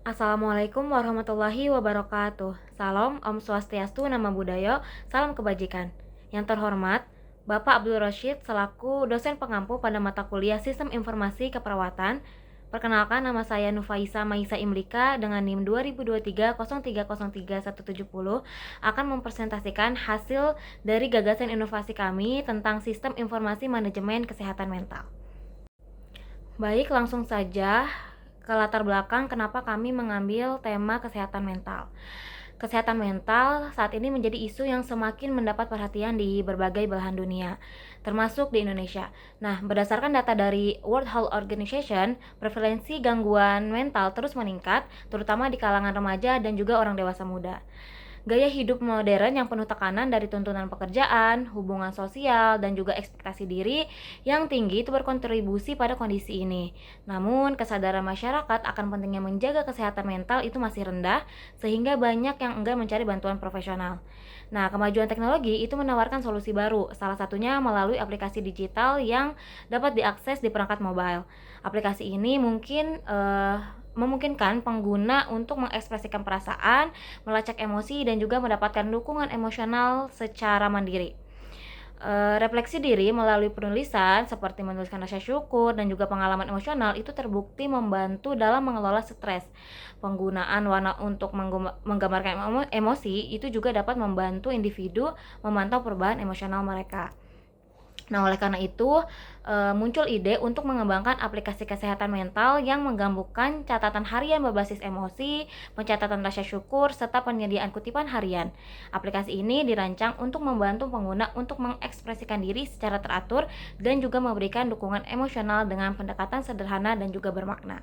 Assalamualaikum warahmatullahi wabarakatuh. Salam, Om Swastiastu, Nama Budaya, salam kebajikan. Yang terhormat, Bapak Abdul Rashid selaku dosen pengampu pada mata kuliah Sistem Informasi Keperawatan. Perkenalkan, nama saya Nufaisa Maisa Imlika dengan NIM 202303031770 akan mempresentasikan hasil dari gagasan inovasi kami tentang Sistem Informasi Manajemen Kesehatan Mental. Baik, langsung saja ke latar belakang kenapa kami mengambil tema kesehatan mental. Kesehatan mental saat ini menjadi isu yang semakin mendapat perhatian di berbagai belahan dunia, termasuk di Indonesia. Nah, berdasarkan data dari World Health Organization, prevalensi gangguan mental terus meningkat, terutama di kalangan remaja dan juga orang dewasa muda. Gaya hidup modern yang penuh tekanan dari tuntutan pekerjaan, hubungan sosial, dan juga ekspektasi diri yang tinggi itu berkontribusi pada kondisi ini. Namun, kesadaran masyarakat akan pentingnya menjaga kesehatan mental itu masih rendah, sehingga banyak yang enggan mencari bantuan profesional. Nah, kemajuan teknologi itu menawarkan solusi baru, salah satunya melalui aplikasi digital yang dapat diakses di perangkat mobile. Aplikasi ini memungkinkan pengguna untuk mengekspresikan perasaan, melacak emosi, dan juga mendapatkan dukungan emosional secara mandiri. Refleksi diri melalui penulisan seperti menuliskan rasa syukur dan juga pengalaman emosional itu terbukti membantu dalam mengelola stres. Penggunaan warna untuk menggambarkan emosi itu juga dapat membantu individu memantau perubahan emosional mereka. Nah, oleh karena itu, muncul ide untuk mengembangkan aplikasi kesehatan mental yang menggabungkan catatan harian berbasis emosi, pencatatan rasa syukur, serta penyediaan kutipan harian. Aplikasi ini dirancang untuk membantu pengguna untuk mengekspresikan diri secara teratur dan juga memberikan dukungan emosional dengan pendekatan sederhana dan juga bermakna.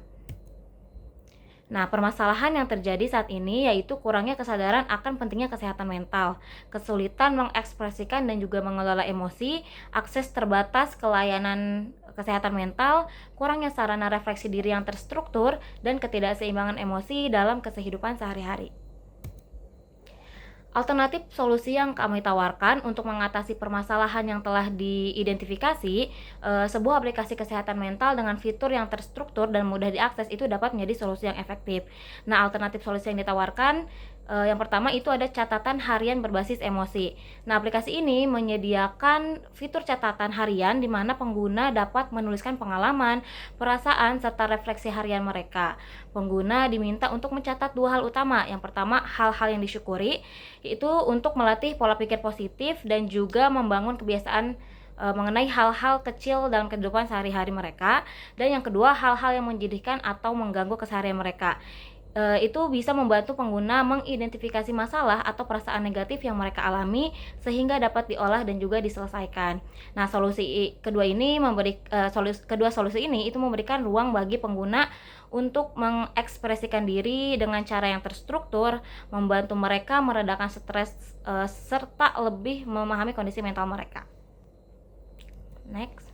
Nah, permasalahan yang terjadi saat ini yaitu kurangnya kesadaran akan pentingnya kesehatan mental, kesulitan mengekspresikan dan juga mengelola emosi, akses terbatas ke layanan kesehatan mental, kurangnya sarana refleksi diri yang terstruktur, dan ketidakseimbangan emosi dalam kehidupan sehari-hari. Alternatif solusi yang kami tawarkan untuk mengatasi permasalahan yang telah diidentifikasi, sebuah aplikasi kesehatan mental dengan fitur yang terstruktur dan mudah diakses itu dapat menjadi solusi yang efektif. Nah, alternatif solusi yang ditawarkan, yang pertama itu ada catatan harian berbasis emosi. Nah, aplikasi ini menyediakan fitur catatan harian di mana pengguna dapat menuliskan pengalaman, perasaan, serta refleksi harian mereka. Pengguna diminta untuk mencatat dua hal utama. Yang pertama, hal-hal yang disyukuri, itu untuk melatih pola pikir positif dan juga membangun kebiasaan mengenai hal-hal kecil dalam kehidupan sehari-hari mereka. Dan yang kedua, hal-hal yang menjadikan atau mengganggu keseharian mereka. Itu bisa membantu pengguna mengidentifikasi masalah atau perasaan negatif yang mereka alami sehingga dapat diolah dan juga diselesaikan. Nah, kedua solusi ini itu memberikan ruang bagi pengguna untuk mengekspresikan diri dengan cara yang terstruktur, membantu mereka meredakan stres, serta lebih memahami kondisi mental mereka. Next.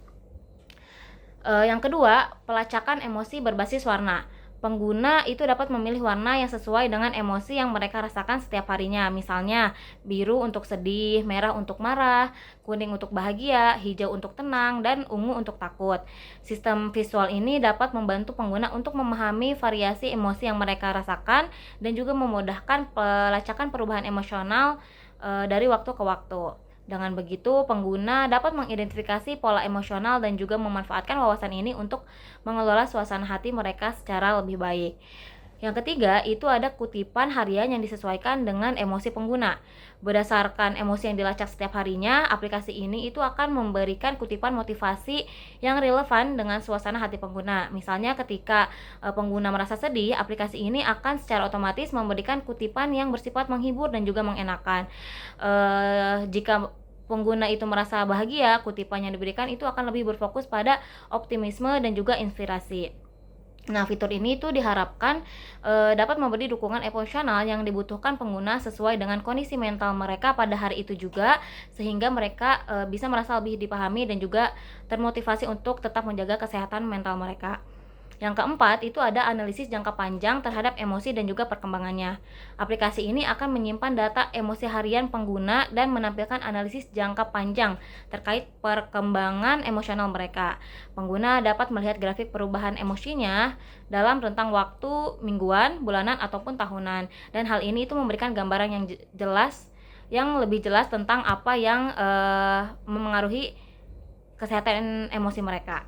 Yang kedua, pelacakan emosi berbasis warna. Pengguna itu dapat memilih warna yang sesuai dengan emosi yang mereka rasakan setiap harinya. Misalnya, biru untuk sedih, merah untuk marah, kuning untuk bahagia, hijau untuk tenang, dan ungu untuk takut. Sistem visual ini dapat membantu pengguna untuk memahami variasi emosi yang mereka rasakan dan juga memudahkan pelacakan perubahan emosional dari waktu ke waktu. Dengan begitu, pengguna dapat mengidentifikasi pola emosional dan juga memanfaatkan wawasan ini untuk mengelola suasana hati mereka secara lebih baik. Yang ketiga, itu ada kutipan harian yang disesuaikan dengan emosi pengguna. Berdasarkan emosi yang dilacak setiap harinya, aplikasi ini itu akan memberikan kutipan motivasi yang relevan dengan suasana hati pengguna. Misalnya ketika pengguna merasa sedih, aplikasi ini akan secara otomatis memberikan kutipan yang bersifat menghibur dan juga mengenakan. Jika pengguna itu merasa bahagia, kutipan yang diberikan itu akan lebih berfokus pada optimisme dan juga inspirasi. Nah, fitur ini tuh diharapkan dapat memberi dukungan emosional yang dibutuhkan pengguna sesuai dengan kondisi mental mereka pada hari itu juga, sehingga mereka bisa merasa lebih dipahami dan juga termotivasi untuk tetap menjaga kesehatan mental mereka. Yang keempat, itu ada analisis jangka panjang terhadap emosi dan juga perkembangannya. Aplikasi ini akan menyimpan data emosi harian pengguna dan menampilkan analisis jangka panjang terkait perkembangan emosional mereka. Pengguna dapat melihat grafik perubahan emosinya dalam rentang waktu mingguan, bulanan, ataupun tahunan. Dan hal ini itu memberikan gambaran yang lebih jelas tentang apa yang memengaruhi kesehatan emosi mereka.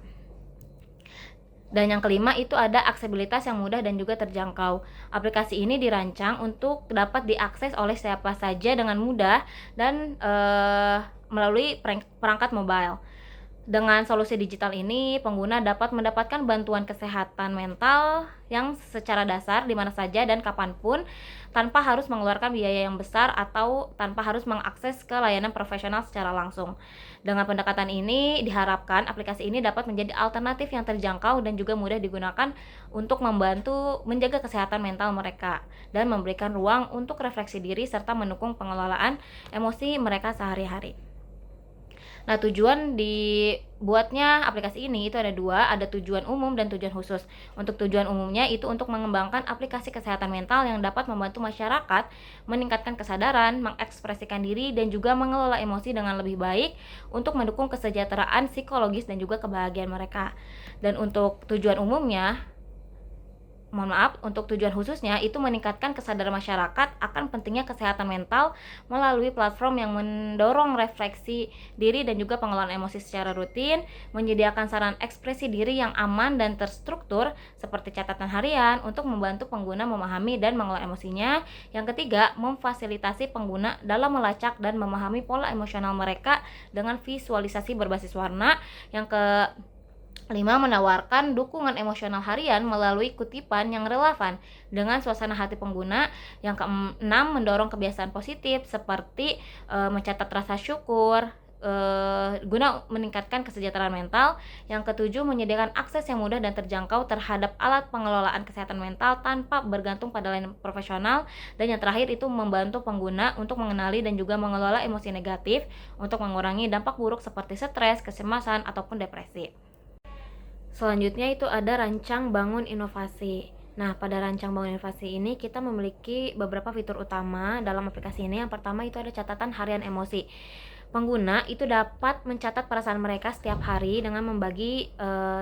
Dan yang kelima itu ada aksesibilitas yang mudah dan juga terjangkau. Aplikasi ini dirancang untuk dapat diakses oleh siapa saja dengan mudah dan melalui perangkat mobile. Dengan solusi digital ini, pengguna dapat mendapatkan bantuan kesehatan mental yang secara dasar di mana saja dan kapanpun tanpa harus mengeluarkan biaya yang besar atau tanpa harus mengakses ke layanan profesional secara langsung. Dengan pendekatan ini, diharapkan aplikasi ini dapat menjadi alternatif yang terjangkau dan juga mudah digunakan untuk membantu menjaga kesehatan mental mereka dan memberikan ruang untuk refleksi diri serta mendukung pengelolaan emosi mereka sehari-hari. Nah, tujuan dibuatnya aplikasi ini itu ada dua, ada tujuan umum dan tujuan khusus. Untuk tujuan umumnya itu untuk mengembangkan aplikasi kesehatan mental yang dapat membantu masyarakat meningkatkan kesadaran, mengekspresikan diri, dan juga mengelola emosi dengan lebih baik untuk mendukung kesejahteraan psikologis dan juga kebahagiaan mereka. Dan untuk tujuan umumnya, untuk tujuan khususnya itu meningkatkan kesadaran masyarakat akan pentingnya kesehatan mental melalui platform yang mendorong refleksi diri dan juga pengelolaan emosi secara rutin, menyediakan saran ekspresi diri yang aman dan terstruktur seperti catatan harian untuk membantu pengguna memahami dan mengelola emosinya. Yang ketiga, memfasilitasi pengguna dalam melacak dan memahami pola emosional mereka dengan visualisasi berbasis warna. Yang ke 5. Menawarkan dukungan emosional harian melalui kutipan yang relevan dengan suasana hati pengguna. Yang ke-6, mendorong kebiasaan positif seperti mencatat rasa syukur guna meningkatkan kesejahteraan mental. Yang ke-7, menyediakan akses yang mudah dan terjangkau terhadap alat pengelolaan kesehatan mental tanpa bergantung pada layanan profesional. Dan yang terakhir itu membantu pengguna untuk mengenali dan juga mengelola emosi negatif untuk mengurangi dampak buruk seperti stres, kecemasan, ataupun depresi. Selanjutnya itu ada rancang bangun inovasi. Nah, pada rancang bangun inovasi ini kita memiliki beberapa fitur utama dalam aplikasi ini. Yang pertama itu ada catatan harian emosi. Pengguna itu dapat mencatat perasaan mereka setiap hari dengan membagi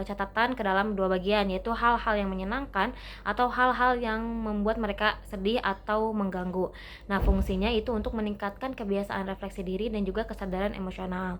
catatan ke dalam dua bagian, yaitu hal-hal yang menyenangkan atau hal-hal yang membuat mereka sedih atau mengganggu. Nah, fungsinya itu untuk meningkatkan kebiasaan refleksi diri dan juga kesadaran emosional.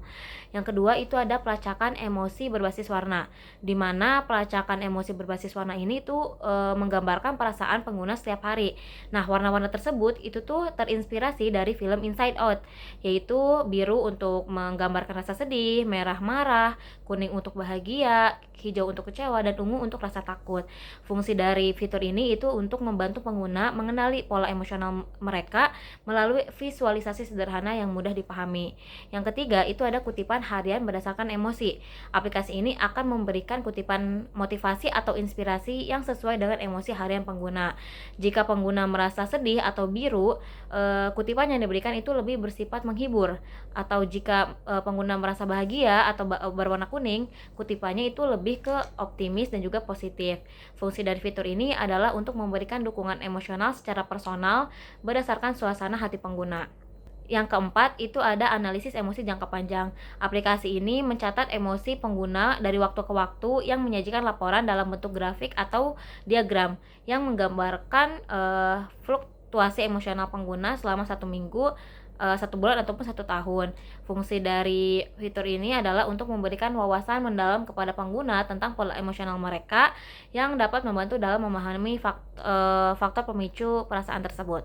Yang kedua itu ada pelacakan emosi berbasis warna, di mana pelacakan emosi berbasis warna ini tuh menggambarkan perasaan pengguna setiap hari. Nah, warna-warna tersebut itu tuh terinspirasi dari film Inside Out, yaitu biru untuk menggambarkan rasa sedih, merah marah, kuning untuk bahagia, hijau untuk kecewa, dan ungu untuk rasa takut. Fungsi dari fitur ini itu untuk membantu pengguna mengenali pola emosional mereka melalui visualisasi sederhana yang mudah dipahami. Yang ketiga itu ada kutipan harian berdasarkan emosi. Aplikasi ini akan memberikan kutipan motivasi atau inspirasi yang sesuai dengan emosi harian pengguna. Jika pengguna merasa sedih atau biru, kutipan yang diberikan itu lebih bersifat menghibur. Atau jika pengguna merasa bahagia atau berwarna kuning, kutipannya itu lebih ke optimis dan juga positif. Fungsi dari fitur ini adalah untuk memberikan dukungan emosional secara personal berdasarkan suasana hati pengguna. Yang keempat itu ada analisis emosi jangka panjang. Aplikasi ini mencatat emosi pengguna dari waktu ke waktu yang menyajikan laporan dalam bentuk grafik atau diagram yang menggambarkan fluktuasi emosional pengguna selama 1 minggu, 1 bulan ataupun 1 tahun. Fungsi dari fitur ini adalah untuk memberikan wawasan mendalam kepada pengguna tentang pola emosional mereka yang dapat membantu dalam memahami faktor pemicu perasaan tersebut.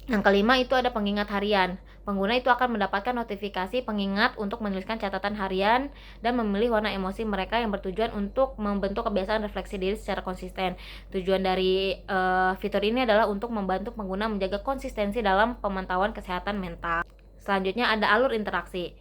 Yang kelima itu ada pengingat harian. Pengguna itu akan mendapatkan notifikasi pengingat untuk menuliskan catatan harian dan memilih warna emosi mereka yang bertujuan untuk membentuk kebiasaan refleksi diri secara konsisten. Tujuan dari fitur ini adalah untuk membantu pengguna menjaga konsistensi dalam pemantauan kesehatan mental. Selanjutnya ada alur interaksi.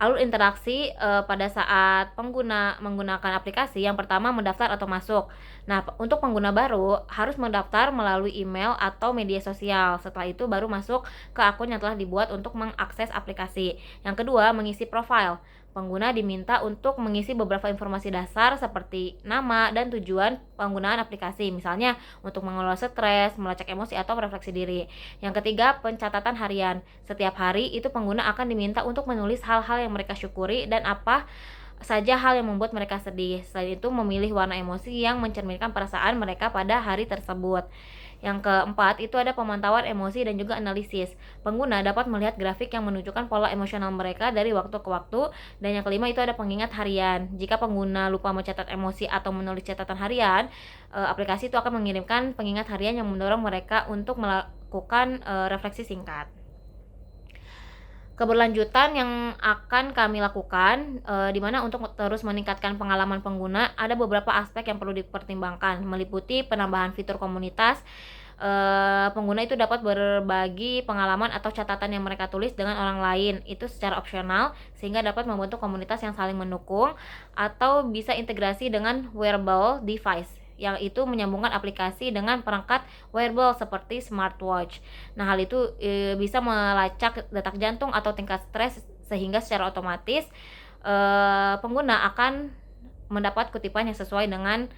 Alur interaksi pada saat pengguna menggunakan aplikasi, yang pertama mendaftar atau masuk. Nah, untuk pengguna baru harus mendaftar melalui email atau media sosial. Setelah itu baru masuk ke akun yang telah dibuat untuk mengakses aplikasi. Yang kedua, mengisi profil. Pengguna diminta untuk mengisi beberapa informasi dasar seperti nama dan tujuan penggunaan aplikasi, misalnya untuk mengelola stres, melacak emosi, atau refleksi diri. Yang ketiga, pencatatan harian. Setiap hari itu pengguna akan diminta untuk menulis hal-hal yang mereka syukuri dan apa saja hal yang membuat mereka sedih. Selain itu, memilih warna emosi yang mencerminkan perasaan mereka pada hari tersebut. Yang keempat, itu ada pemantauan emosi dan juga analisis. Pengguna dapat melihat grafik yang menunjukkan pola emosional mereka dari waktu ke waktu. Dan yang kelima, itu ada pengingat harian. Jika pengguna lupa mencatat emosi atau menulis catatan harian, aplikasi itu akan mengirimkan pengingat harian yang mendorong mereka untuk melakukan refleksi singkat. Keberlanjutan yang akan kami lakukan, di mana untuk terus meningkatkan pengalaman pengguna, ada beberapa aspek yang perlu dipertimbangkan, meliputi penambahan fitur komunitas. Pengguna itu dapat berbagi pengalaman atau catatan yang mereka tulis dengan orang lain, itu secara opsional, sehingga dapat membentuk komunitas yang saling mendukung, atau bisa integrasi dengan wearable device, yang itu menyambungkan aplikasi dengan perangkat wearable seperti smartwatch. Nah, hal itu bisa melacak detak jantung atau tingkat stres, sehingga secara otomatis pengguna akan mendapat kutipan yang sesuai dengan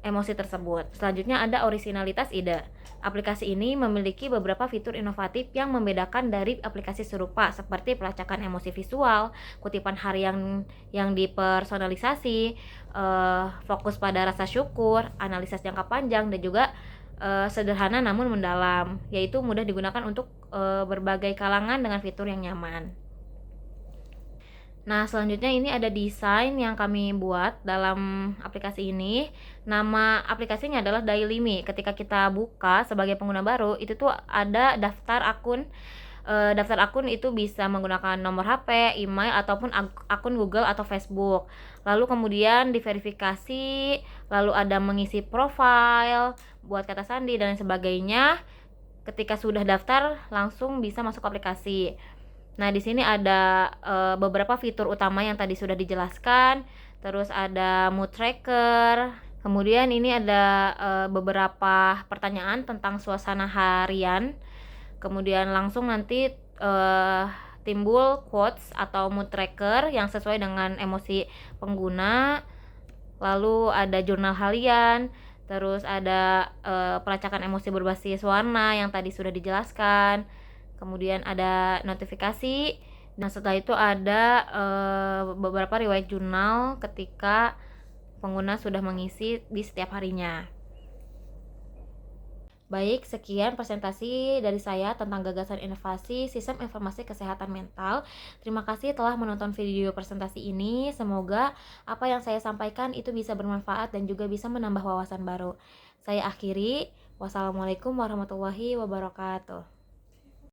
emosi tersebut. Selanjutnya ada orisinalitas ide. Aplikasi ini memiliki beberapa fitur inovatif yang membedakan dari aplikasi serupa, seperti pelacakan emosi visual, kutipan harian yang dipersonalisasi, fokus pada rasa syukur, analisis jangka panjang, dan juga sederhana namun mendalam, yaitu mudah digunakan untuk berbagai kalangan dengan fitur yang nyaman. Nah, selanjutnya ini ada desain yang kami buat dalam aplikasi ini. Nama aplikasinya adalah Daily Me. Ketika kita buka sebagai pengguna baru, itu tuh ada daftar akun. Daftar akun itu bisa menggunakan nomor HP, email, ataupun akun Google atau Facebook. Lalu kemudian diverifikasi, lalu ada mengisi profil, buat kata sandi, dan sebagainya. Ketika sudah daftar, langsung bisa masuk aplikasi. Nah, di sini ada beberapa fitur utama yang tadi sudah dijelaskan. Terus ada mood tracker. Kemudian ini ada beberapa pertanyaan tentang suasana harian. Kemudian langsung nanti timbul quotes atau mood tracker yang sesuai dengan emosi pengguna. Lalu ada jurnal harian. Terus ada pelacakan emosi berbasis warna yang tadi sudah dijelaskan. Kemudian ada notifikasi. Nah, setelah itu ada beberapa riwayat jurnal ketika pengguna sudah mengisi di setiap harinya. Baik, sekian presentasi dari saya tentang gagasan inovasi sistem informasi kesehatan mental. Terima kasih telah menonton video presentasi ini. Semoga apa yang saya sampaikan itu bisa bermanfaat dan juga bisa menambah wawasan baru. Saya akhiri. Wassalamualaikum warahmatullahi wabarakatuh.